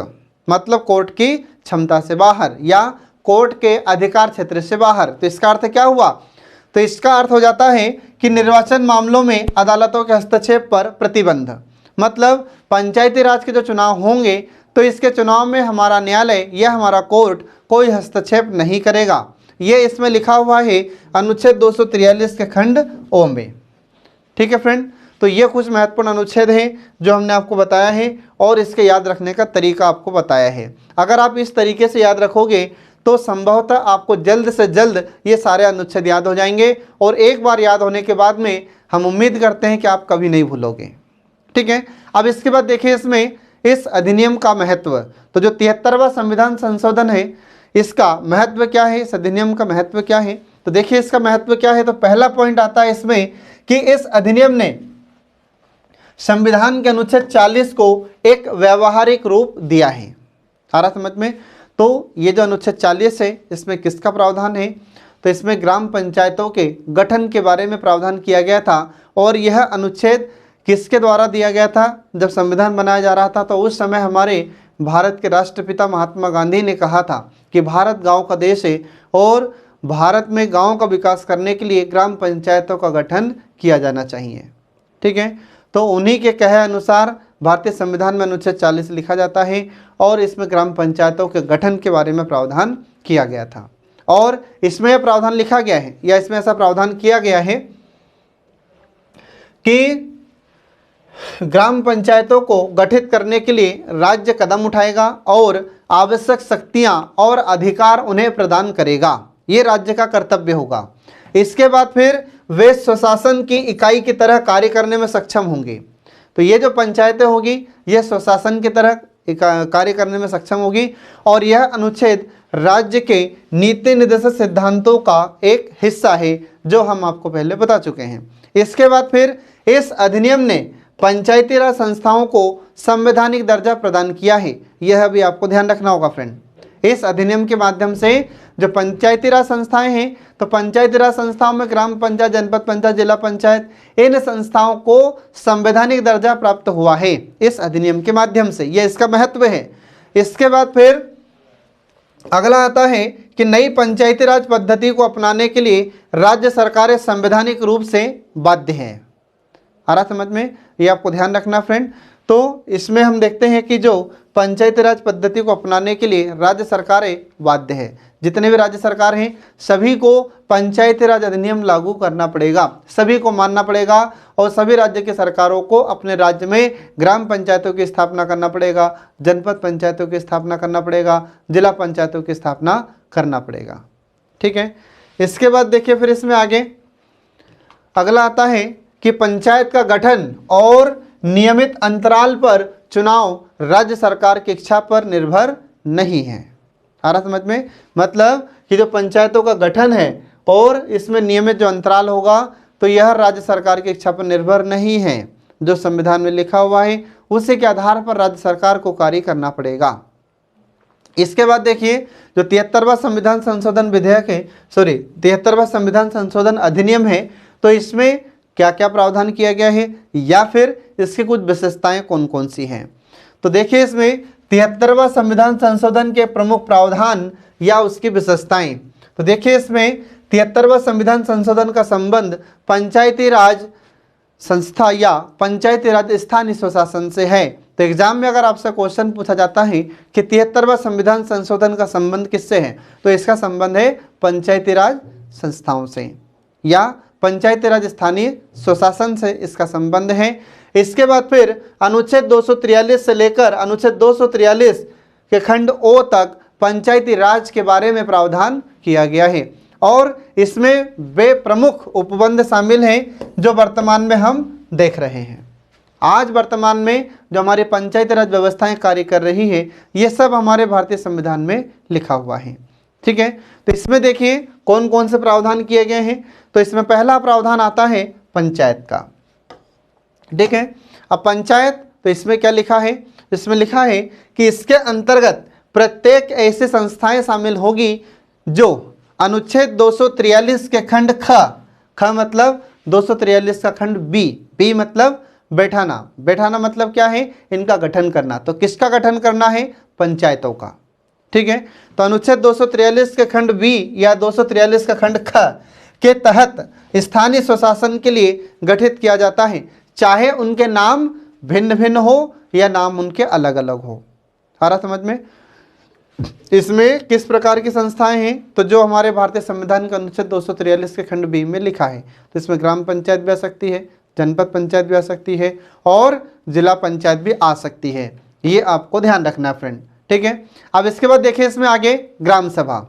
मतलब कोर्ट की क्षमता से बाहर या कोर्ट के अधिकार क्षेत्र से बाहर। तो इसका अर्थ क्या हुआ, तो इसका अर्थ हो जाता है कि निर्वाचन मामलों में अदालतों के हस्तक्षेप पर प्रतिबंध। मतलब पंचायती राज के जो चुनाव होंगे तो इसके चुनाव में हमारा न्यायालय या हमारा कोर्ट कोई हस्तक्षेप नहीं करेगा, ये इसमें लिखा हुआ है अनुच्छेद 243 के खंड ओ में। ठीक है फ्रेंड, तो ये कुछ महत्वपूर्ण अनुच्छेद हैं जो हमने आपको बताया है और इसके याद रखने का तरीका आपको बताया है। अगर आप इस तरीके से याद रखोगे तो संभवतः आपको जल्द से जल्द ये सारे अनुच्छेद याद हो जाएंगे, और एक बार याद होने के बाद में हम उम्मीद करते हैं कि आप कभी नहीं भूलोगे। ठीक है, अब इसके बाद देखिए इसमें इस अधिनियम का महत्व। तो जो 73वां संविधान संशोधन है इसका महत्व क्या है, इस अधिनियम का महत्व क्या है, तो देखिए इसका महत्व क्या है। तो पहला पॉइंट आता है इसमें कि इस अधिनियम ने संविधान के अनुच्छेद 40 को एक व्यावहारिक रूप दिया है। आ रहा समझ में, तो ये जो अनुच्छेद 40 है इसमें किसका प्रावधान है, तो इसमें ग्राम पंचायतों के गठन के बारे में प्रावधान किया गया था। और यह अनुच्छेद किसके द्वारा दिया गया था, जब संविधान बनाया जा रहा था तो उस समय हमारे भारत के राष्ट्रपिता महात्मा गांधी ने कहा था कि भारत गांव का देश है और भारत में गांव का विकास करने के लिए ग्राम पंचायतों का गठन किया जाना चाहिए। ठीक है, तो उन्हीं के कहे अनुसार भारतीय संविधान में अनुच्छेद 40 लिखा जाता है और इसमें ग्राम पंचायतों के गठन के बारे में प्रावधान किया गया था। और इसमें यह प्रावधान लिखा गया है या इसमें ऐसा प्रावधान किया गया है कि ग्राम पंचायतों को गठित करने के लिए राज्य कदम उठाएगा और आवश्यक शक्तियां और अधिकार उन्हें प्रदान करेगा, ये राज्य का कर्तव्य होगा। इसके बाद फिर वे स्वशासन की इकाई की तरह कार्य करने में सक्षम होंगे। तो ये जो पंचायतें होगी यह स्वशासन की तरह कार्य करने में सक्षम होगी और यह अनुच्छेद राज्य के नीति निर्देशक सिद्धांतों का एक हिस्सा है जो हम आपको पहले बता चुके हैं। इसके बाद फिर इस अधिनियम ने पंचायती राज संस्थाओं को संवैधानिक दर्जा प्रदान किया है, यह भी आपको ध्यान रखना होगा फ्रेंड। इस अधिनियम के माध्यम से जो पंचायती राज संस्थाएं हैं, तो पंचायती राज संस्थाओं में ग्राम पंचायत, जनपद पंचायत, जिला पंचायत, इन संस्थाओं को संवैधानिक दर्जा प्राप्त हुआ है इस अधिनियम के माध्यम से, यह इसका महत्व है। इसके बाद फिर अगला आता है कि नई पंचायती राज पद्धति को अपनाने के लिए राज्य सरकारें संवैधानिक रूप से बाध्य हैं। आ रहा समझ में, ये आपको ध्यान रखना फ्रेंड। तो इसमें हम देखते हैं कि जो पंचायती राज पद्धति को अपनाने के लिए राज्य सरकारें बाध्य है। जितने भी राज्य सरकार हैं सभी को पंचायती राज अधिनियम लागू करना पड़ेगा, सभी को मानना पड़ेगा और सभी राज्य की सरकारों को अपने राज्य में ग्राम पंचायतों की स्थापना करना पड़ेगा, जनपद पंचायतों की स्थापना करना पड़ेगा, जिला पंचायतों की स्थापना करना पड़ेगा। ठीक है, इसके बाद देखिए फिर इसमें आगे अगला आता है कि पंचायत का गठन और नियमित अंतराल पर चुनाव राज्य सरकार की इच्छा पर निर्भर नहीं है। आ रहा समझ में? मतलब कि जो पंचायतों का गठन है और इसमें नियमित जो अंतराल होगा तो यह राज्य सरकार की इच्छा पर निर्भर नहीं है। जो संविधान में लिखा हुआ है उसी के आधार पर राज्य सरकार को कार्य करना पड़ेगा। इसके बाद देखिए जो 73वां संविधान संशोधन विधेयक है, 73वां संविधान संशोधन अधिनियम है, तो इसमें क्या क्या प्रावधान किया गया है या फिर इसकी कुछ विशेषताएं कौन कौन सी हैं। तो देखिए इसमें 73वां संविधान संशोधन के प्रमुख प्रावधान या उसकी विशेषताएं। तो देखिए इसमें 73वां संविधान संशोधन का संबंध पंचायती राज संस्था या पंचायती राज स्थानीय स्वशासन से है। तो एग्जाम में अगर आपसे क्वेश्चन पूछा जाता है कि 73वां संविधान संशोधन का संबंध किससे है, तो इसका संबंध है पंचायती राज संस्थाओं से या पंचायती राज स्थानीय स्वशासन से इसका संबंध है। इसके बाद फिर अनुच्छेद 243 से लेकर अनुच्छेद 243 के खंड ओ तक पंचायती राज के बारे में प्रावधान किया गया है और इसमें वे प्रमुख उपबंध शामिल हैं जो वर्तमान में हम देख रहे हैं। आज वर्तमान में जो हमारी पंचायती राज व्यवस्थाएं कार्य कर रही है ये सब हमारे भारतीय संविधान में लिखा हुआ है। ठीक है, तो इसमें देखिए कौन कौन से प्रावधान किए गए हैं। तो इसमें पहला प्रावधान आता है पंचायत का। ठीक है, अब पंचायत, तो इसमें क्या लिखा है, इसमें लिखा है कि इसके अंतर्गत प्रत्येक ऐसी संस्थाएं शामिल होगी जो अनुच्छेद 243 के खंड ख मतलब 243 का खंड बी मतलब बैठाना, बैठाना मतलब क्या है, इनका गठन करना। तो किसका गठन करना है, पंचायतों का। ठीक है, तो अनुच्छेद 243 के खंड बी या 243 का खंड ख के तहत स्थानीय स्वशासन के लिए गठित किया जाता है, चाहे उनके नाम भिन्न भिन्न हो या नाम उनके अलग अलग हो। आ रहा समझ में? इसमें किस प्रकार की संस्थाएं हैं, तो जो हमारे भारतीय संविधान के अनुच्छेद 243 के खंड बी में लिखा है, तो इसमें ग्राम पंचायत भी आ सकती है, जनपद पंचायत भी आ सकती है और जिला पंचायत भी आ सकती है। ये आपको ध्यान रखना है फ्रेंड। ठीक है, अब इसके बाद देखिए इसमें आगे ग्राम सभा।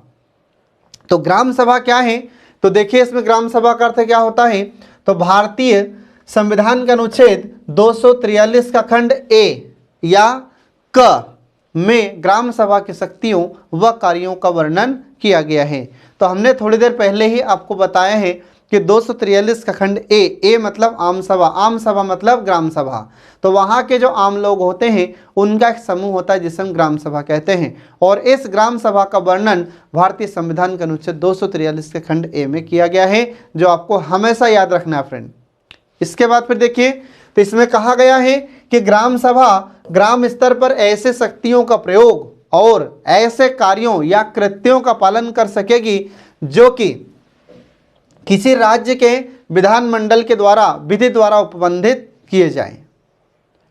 तो ग्राम सभा क्या है, तो देखिए इसमें ग्राम सभा का अर्थ क्या होता है, तो भारतीय संविधान के अनुच्छेद 243 का खंड ए या क में ग्राम सभा की शक्तियों व कार्यों का वर्णन किया गया है। तो हमने थोड़ी देर पहले ही आपको बताया है कि 243 का खंड ए मतलब आम सभा, आम सभा मतलब ग्राम सभा। तो वहाँ के जो आम लोग होते हैं उनका एक समूह होता है जिसे हम ग्राम सभा कहते हैं और इस ग्राम सभा का वर्णन भारतीय संविधान के अनुच्छेद 243 के खंड ए में किया गया है, जो आपको हमेशा याद रखना है फ्रेंड। इसके बाद फिर देखिए, तो इसमें कहा गया है कि ग्राम सभा ग्राम स्तर पर ऐसे शक्तियों का प्रयोग और ऐसे कार्यों या कृत्यों का पालन कर सकेगी जो कि किसी राज्य के विधानमंडल के द्वारा विधि द्वारा उपबंधित किए जाएं।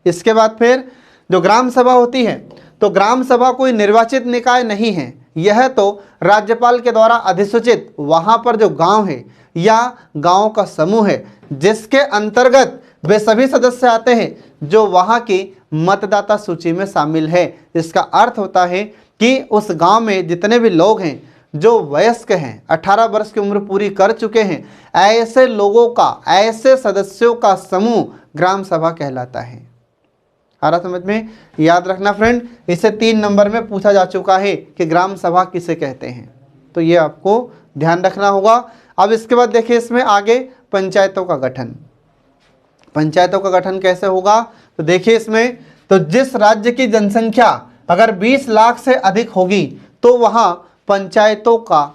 इसके बाद फिर जो ग्राम सभा होती है, तो ग्राम सभा कोई निर्वाचित निकाय नहीं है, यह तो राज्यपाल के द्वारा अधिसूचित वहाँ पर जो गांव है या गांव का समूह है जिसके अंतर्गत वे सभी सदस्य आते हैं जो वहाँ की मतदाता सूची में शामिल है। इसका अर्थ होता है कि उस गांव में जितने भी लोग हैं जो वयस्क हैं, 18 वर्ष की उम्र पूरी कर चुके हैं, ऐसे लोगों का, ऐसे सदस्यों का समूह ग्राम सभा कहलाता है। आ रहा समझ में? याद रखना फ्रेंड, इसे 3 नंबर में पूछा जा चुका है कि ग्राम सभा किसे कहते हैं, तो ये आपको ध्यान रखना होगा। अब इसके बाद देखिए इसमें आगे पंचायतों का गठन। पंचायतों का गठन कैसे होगा, तो देखिए इसमें, तो जिस राज्य की जनसंख्या अगर 20 लाख से अधिक होगी तो वहाँ पंचायतों का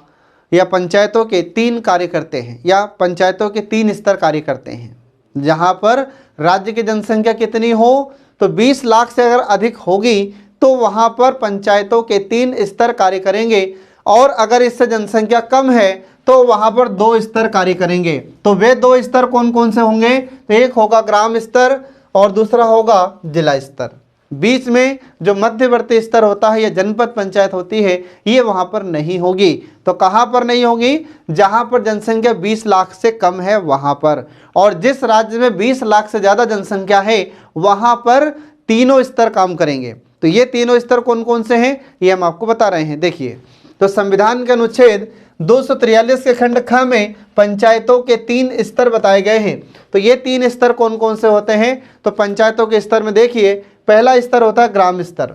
या पंचायतों के 3 कार्य करते हैं या पंचायतों के 3 स्तर कार्य करते हैं। जहाँ पर राज्य की जनसंख्या कितनी हो, तो 20 लाख से अगर अधिक होगी तो वहाँ पर पंचायतों के 3 स्तर कार्य करेंगे और अगर इससे जनसंख्या कम है तो वहाँ पर 2 स्तर कार्य करेंगे। तो वे 2 स्तर कौन कौन से होंगे, तो एक होगा ग्राम स्तर और दूसरा होगा जिला स्तर। बीच में जो मध्यवर्ती स्तर होता है या जनपद पंचायत होती है, ये वहां पर नहीं होगी। तो कहां पर नहीं होगी? जहां पर जनसंख्या 20 लाख से कम है वहां पर। और जिस राज्य में 20 लाख से ज्यादा जनसंख्या है वहां पर तीनों स्तर काम करेंगे। तो ये तीनों स्तर कौन कौन से हैं ये हम आपको बता रहे हैं। देखिए, तो संविधान के अनुच्छेद 243 के खंड ख में पंचायतों के 3 स्तर बताए गए हैं। तो ये 3 स्तर कौन कौन से होते हैं? तो पंचायतों के स्तर में देखिए, पहला स्तर होता है ग्राम स्तर।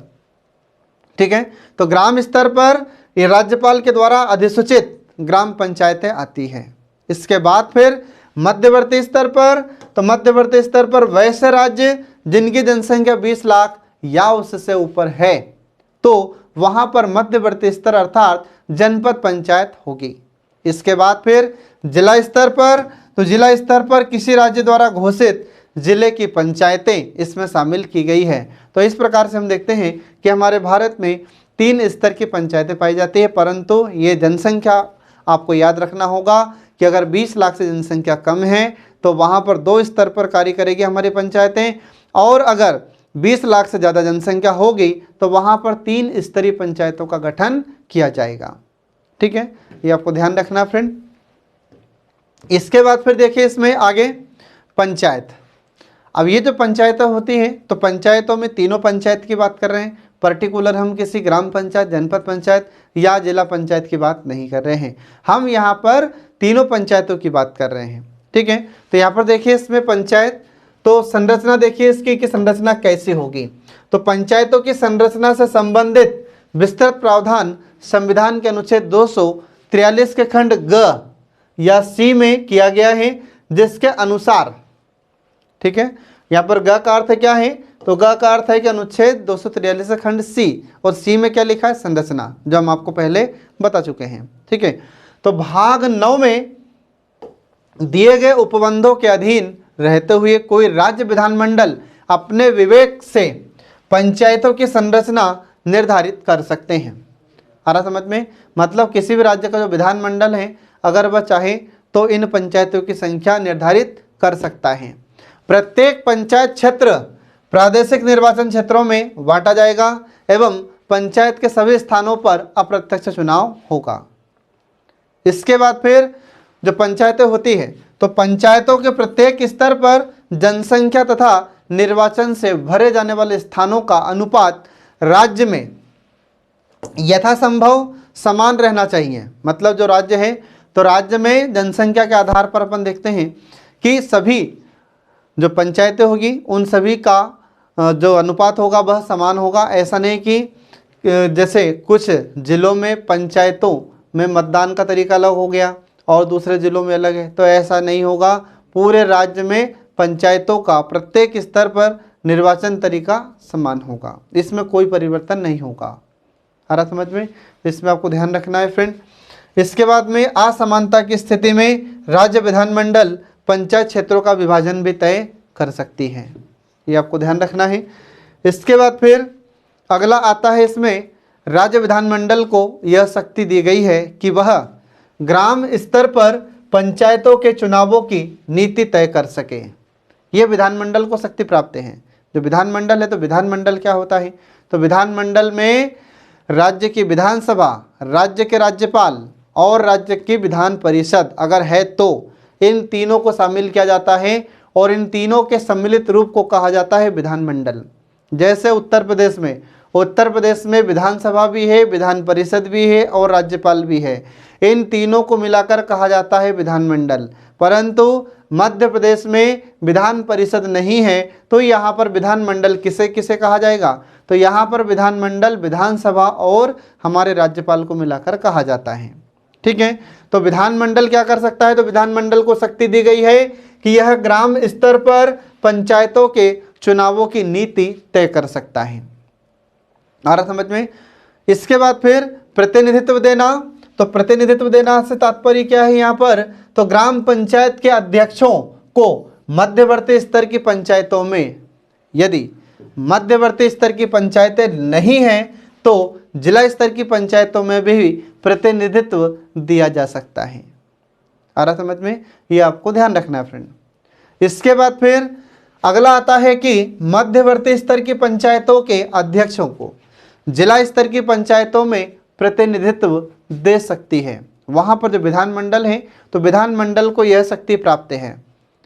ठीक है, तो ग्राम स्तर पर ये राज्यपाल के द्वारा अधिसूचित ग्राम पंचायतें आती हैं। इसके बाद फिर मध्यवर्ती स्तर पर, तो मध्यवर्ती स्तर पर वैसे राज्य जिनकी जनसंख्या 20 लाख या उससे ऊपर है, तो वहां पर मध्यवर्ती स्तर अर्थात जनपद पंचायत होगी। इसके बाद फिर जिला स्तर पर, तो जिला स्तर पर किसी राज्य द्वारा घोषित जिले की पंचायतें इसमें शामिल की गई है। तो इस प्रकार से हम देखते हैं कि हमारे भारत में 3 स्तर की पंचायतें पाई जाती है, परंतु ये जनसंख्या आपको याद रखना होगा कि अगर 20 लाख से जनसंख्या कम है तो वहाँ पर 2 स्तर पर कार्य करेगी हमारी पंचायतें, और अगर 20 लाख से ज़्यादा जनसंख्या होगी तो वहाँ पर 3 स्तरीय पंचायतों का गठन किया जाएगा। ठीक है, ये आपको ध्यान रखना फ्रेंड। इसके बाद फिर देखिए इसमें आगे पंचायत। अब ये जो पंचायतें होती हैं, तो पंचायतों में तीनों पंचायत की बात कर रहे हैं, पर्टिकुलर हम किसी ग्राम पंचायत, जनपद पंचायत या जिला पंचायत की बात नहीं कर रहे हैं, हम यहाँ पर तीनों पंचायतों की बात कर रहे हैं। ठीक है, तो यहाँ पर देखिए इसमें पंचायत, तो संरचना देखिए इसकी कि संरचना कैसी होगी। तो पंचायतों की संरचना से संबंधित विस्तृत प्रावधान संविधान के अनुच्छेद 243 के खंड ग या सी में किया गया है, जिसके अनुसार, ठीक है, यहाँ पर ग का अर्थ क्या है? तो ग का अर्थ है कि अनुच्छेद 243 खंड सी, और सी में क्या लिखा है? संरचना, जो हम आपको पहले बता चुके हैं। ठीक है, तो भाग 9 में दिए गए उपबंधों के अधीन रहते हुए कोई राज्य विधानमंडल अपने विवेक से पंचायतों की संरचना निर्धारित कर सकते हैं। आ रहा समझ में? मतलब किसी भी राज्य का जो विधानमंडल है, अगर वह चाहे तो इन पंचायतों की संख्या निर्धारित कर सकता है। प्रत्येक पंचायत क्षेत्र प्रादेशिक निर्वाचन क्षेत्रों में बांटा जाएगा एवं पंचायत के सभी स्थानों पर अप्रत्यक्ष चुनाव होगा। इसके बाद फिर जो पंचायतें होती है, तो पंचायतों के प्रत्येक स्तर पर जनसंख्या तथा निर्वाचन से भरे जाने वाले स्थानों का अनुपात राज्य में यथासंभव समान रहना चाहिए। मतलब जो राज्य है, तो राज्य में जनसंख्या के आधार पर अपन देखते हैं कि सभी जो पंचायतें होगी उन सभी का जो अनुपात होगा वह समान होगा। ऐसा नहीं कि जैसे कुछ जिलों में पंचायतों में मतदान का तरीका अलग हो गया और दूसरे जिलों में अलग है, तो ऐसा नहीं होगा। पूरे राज्य में पंचायतों का प्रत्येक स्तर पर निर्वाचन तरीका समान होगा, इसमें कोई परिवर्तन नहीं होगा। आ रहा समझ में? इसमें आपको ध्यान रखना है फ्रेंड। इसके बाद में असमानता की स्थिति में राज्य विधानमंडल पंचायत क्षेत्रों का विभाजन भी तय कर सकती है, ये आपको ध्यान रखना है। इसके बाद फिर अगला आता है, इसमें राज्य विधानमंडल को यह शक्ति दी गई है कि वह ग्राम स्तर पर पंचायतों के चुनावों की नीति तय कर सके। ये विधानमंडल को शक्ति प्राप्त है। जो विधानमंडल है, तो विधानमंडल क्या होता है? तो विधानमंडल में राज्य की विधानसभा, राज्य के राज्यपाल और राज्य की विधान परिषद अगर है तो इन तीनों को शामिल किया जाता है और इन तीनों के सम्मिलित रूप को कहा जाता है विधानमंडल। जैसे उत्तर प्रदेश में विधानसभा भी है, विधान परिषद भी है और राज्यपाल भी है। इन तीनों को मिलाकर कहा जाता है विधानमंडल। परंतु मध्य प्रदेश में विधान परिषद नहीं है, तो यहाँ पर विधानमंडल किसे किसे कहा जाएगा? तो यहाँ पर विधानमंडल विधानसभा और हमारे राज्यपाल को मिलाकर कहा जाता है। ठीक है, तो विधानमंडल क्या कर सकता है? तो विधानमंडल को शक्ति दी गई है कि यह ग्राम स्तर पर पंचायतों के चुनावों की नीति तय कर सकता है। आ रहा समझ में? इसके बाद फिर प्रतिनिधित्व देना। तो प्रतिनिधित्व देना से तात्पर्य क्या है यहाँ पर? तो ग्राम पंचायत के अध्यक्षों को मध्यवर्ती स्तर की पंचायतों में, यदि मध्यवर्ती स्तर की पंचायतें नहीं हैं तो जिला स्तर की पंचायतों में भी प्रतिनिधित्व दिया जा सकता है। आ रहा समझ में? ये आपको ध्यान रखना है फ्रेंड। इसके बाद फिर अगला आता है कि मध्यवर्ती स्तर की पंचायतों के अध्यक्षों को जिला स्तर की पंचायतों में प्रतिनिधित्व दे सकती है। वहां पर जो विधानमंडल है तो विधानमंडल को यह शक्ति प्राप्त है।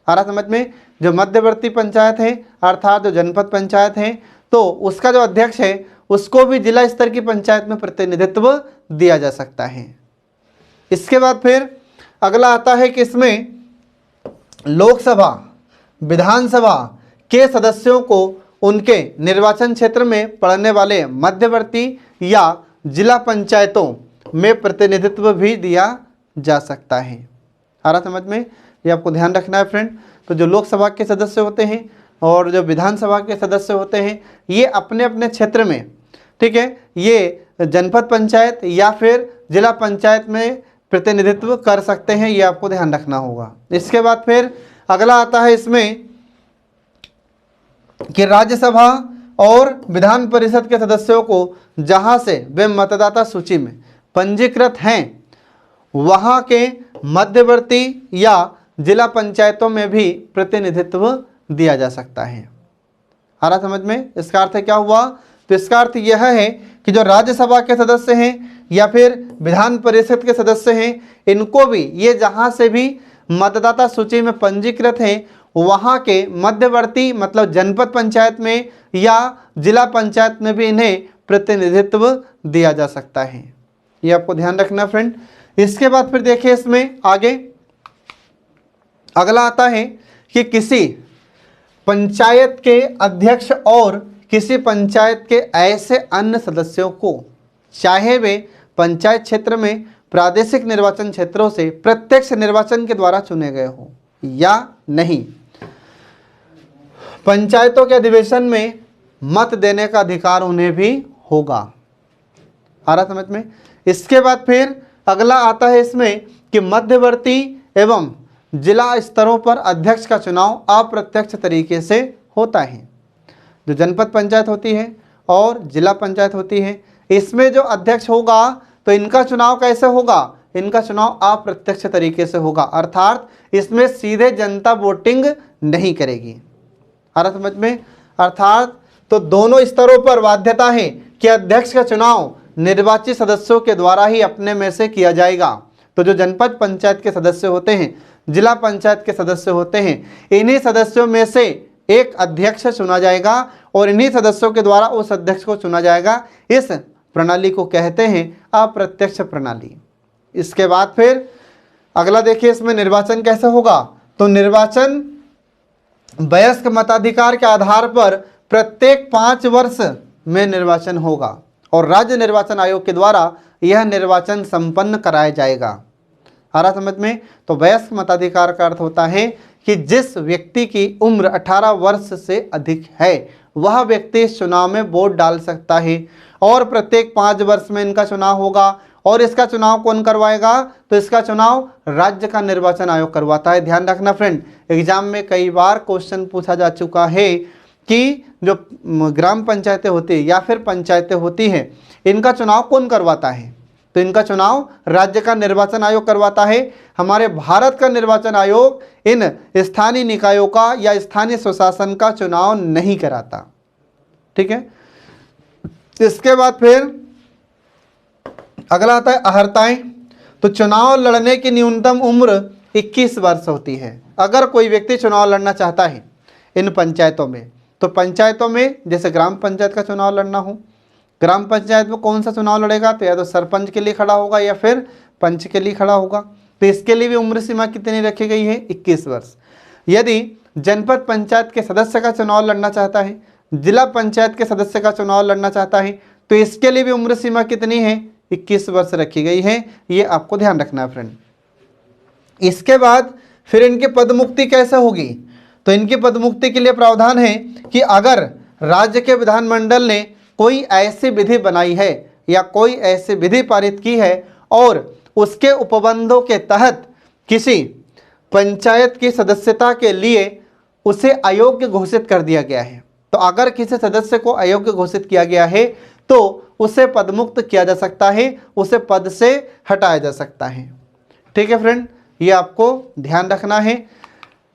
आ रहा समझ में? जो मध्यवर्ती पंचायत है अर्थात जो जनपद पंचायत है तो उसका जो अध्यक्ष है उसको भी जिला स्तर की पंचायत में प्रतिनिधित्व दिया जा सकता है। इसके बाद फिर अगला आता है कि इसमें लोकसभा विधानसभा के सदस्यों को उनके निर्वाचन क्षेत्र में पड़ने वाले मध्यवर्ती या जिला पंचायतों में प्रतिनिधित्व भी दिया जा सकता है। आ रहा समझ में? ये आपको ध्यान रखना है फ्रेंड। तो जो लोकसभा के सदस्य होते हैं और जो विधानसभा के सदस्य होते हैं ये अपने अपने क्षेत्र में, ठीक है, ये जनपद पंचायत या फिर जिला पंचायत में प्रतिनिधित्व कर सकते हैं, ये आपको ध्यान रखना होगा। इसके बाद फिर अगला आता है इसमें कि राज्यसभा और विधान परिषद के सदस्यों को जहां से वे मतदाता सूची में पंजीकृत हैं वहां के मध्यवर्ती या जिला पंचायतों में भी प्रतिनिधित्व दिया जा सकता है। आ रहा समझ में? इसका अर्थ क्या हुआ? तो इसका अर्थ यह है कि जो राज्यसभा के सदस्य हैं या फिर विधान परिषद के सदस्य हैं इनको भी ये जहां से भी मतदाता सूची में पंजीकृत हैं वहां के मध्यवर्ती मतलब जनपद पंचायत में या जिला पंचायत में भी इन्हें प्रतिनिधित्व दिया जा सकता है। ये आपको ध्यान रखना फ्रेंड। इसके बाद फिर देखिए इसमें आगे अगला आता है कि किसी पंचायत के अध्यक्ष और किसी पंचायत के ऐसे अन्य सदस्यों को चाहे वे पंचायत क्षेत्र में प्रादेशिक निर्वाचन क्षेत्रों से प्रत्यक्ष निर्वाचन के द्वारा चुने गए हो या नहीं, पंचायतों के अधिवेशन में मत देने का अधिकार उन्हें भी होगा। आ रहा समझ में? इसके बाद फिर अगला आता है इसमें कि मध्यवर्ती एवं जिला स्तरों पर अध्यक्ष का चुनाव अप्रत्यक्ष तरीके से होता है। जो जनपद पंचायत होती है और जिला पंचायत होती है इसमें जो अध्यक्ष होगा तो इनका चुनाव कैसे होगा? इनका चुनाव अप्रत्यक्ष तरीके से होगा, अर्थात इसमें सीधे जनता वोटिंग नहीं करेगी। आ रहा समझ में? अर्थात तो दोनों स्तरों पर बाध्यता है कि अध्यक्ष का चुनाव निर्वाचित सदस्यों के द्वारा ही अपने में से किया जाएगा। तो जो जनपद पंचायत के सदस्य होते हैं, जिला पंचायत के सदस्य होते हैं, इन्हीं सदस्यों में से एक अध्यक्ष चुना जाएगा और इन्हीं सदस्यों के द्वारा उस अध्यक्ष को चुना जाएगा। इस प्रणाली को कहते हैं अप्रत्यक्ष प्रणाली। इसके बाद फिर अगला देखिए इसमें निर्वाचन कैसे होगा? तो निर्वाचन वयस्क मताधिकार के आधार पर प्रत्येक 5 वर्ष में निर्वाचन होगा और राज्य निर्वाचन आयोग के द्वारा यह निर्वाचन संपन्न कराया जाएगा। आ रहा समझ में? तो वयस्क मताधिकार का अर्थ होता है कि जिस व्यक्ति की उम्र 18 वर्ष से अधिक है वह व्यक्ति इस चुनाव में वोट डाल सकता है और प्रत्येक 5 वर्ष में इनका चुनाव होगा। और इसका चुनाव कौन करवाएगा? तो इसका चुनाव राज्य का निर्वाचन आयोग करवाता है। ध्यान रखना फ्रेंड, एग्जाम में कई बार क्वेश्चन पूछा जा चुका है कि जो ग्राम पंचायतें होती है या फिर पंचायतें होती हैं इनका चुनाव कौन करवाता है? तो इनका चुनाव राज्य का निर्वाचन आयोग करवाता है। हमारे भारत का निर्वाचन आयोग इन स्थानीय निकायों का या स्थानीय स्वशासन का चुनाव नहीं कराता। ठीक है। इसके बाद फिर अगला आता है अहर्ताएं। तो चुनाव लड़ने की न्यूनतम उम्र 21 वर्ष होती है। अगर कोई व्यक्ति चुनाव लड़ना चाहता है इन पंचायतों में, तो पंचायतों में जैसे ग्राम पंचायत का चुनाव लड़ना हो, ग्राम पंचायत में कौन सा चुनाव लड़ेगा? तो या तो सरपंच के लिए खड़ा होगा या फिर पंच के लिए खड़ा होगा। तो इसके लिए भी उम्र सीमा कितनी रखी गई है? 21 वर्ष। यदि जनपद पंचायत के सदस्य का चुनाव लड़ना चाहता है, जिला पंचायत के सदस्य का चुनाव लड़ना चाहता है, तो इसके लिए भी उम्र सीमा कितनी है? 21 वर्ष रखी गई है। ये आपको ध्यान रखना है फ्रेंड। इसके बाद फिर इनकी पदमुक्ति कैसे होगी? तो इनकी पदमुक्ति के लिए प्रावधान है कि अगर राज्य के विधानमंडल ने कोई ऐसी विधि बनाई है या कोई ऐसी विधि पारित की है और उसके उपबंधों के तहत किसी पंचायत की सदस्यता के लिए उसे अयोग्य घोषित कर दिया गया है, तो अगर किसी सदस्य को अयोग्य घोषित किया गया है तो उसे पदमुक्त किया जा सकता है, उसे पद से हटाया जा सकता है। ठीक है फ्रेंड, ये आपको ध्यान रखना है।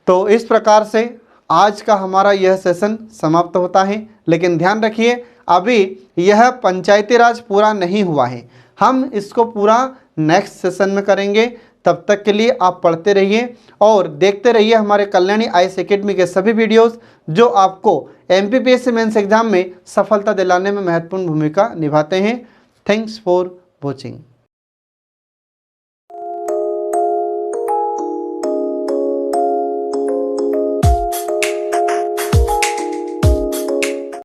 तो इस प्रकार से आज का हमारा यह सेशन समाप्त होता है। लेकिन ध्यान रखिए, अभी यह पंचायती राज पूरा नहीं हुआ है, हम इसको पूरा नेक्स्ट सेशन में करेंगे। तब तक के लिए आप पढ़ते रहिए और देखते रहिए हमारे कल्याणी आईएएस एकेडमी के सभी वीडियोस, जो आपको एमपीपीएससी मेंस एग्जाम में सफलता दिलाने में महत्वपूर्ण भूमिका निभाते हैं। Thanks for watching.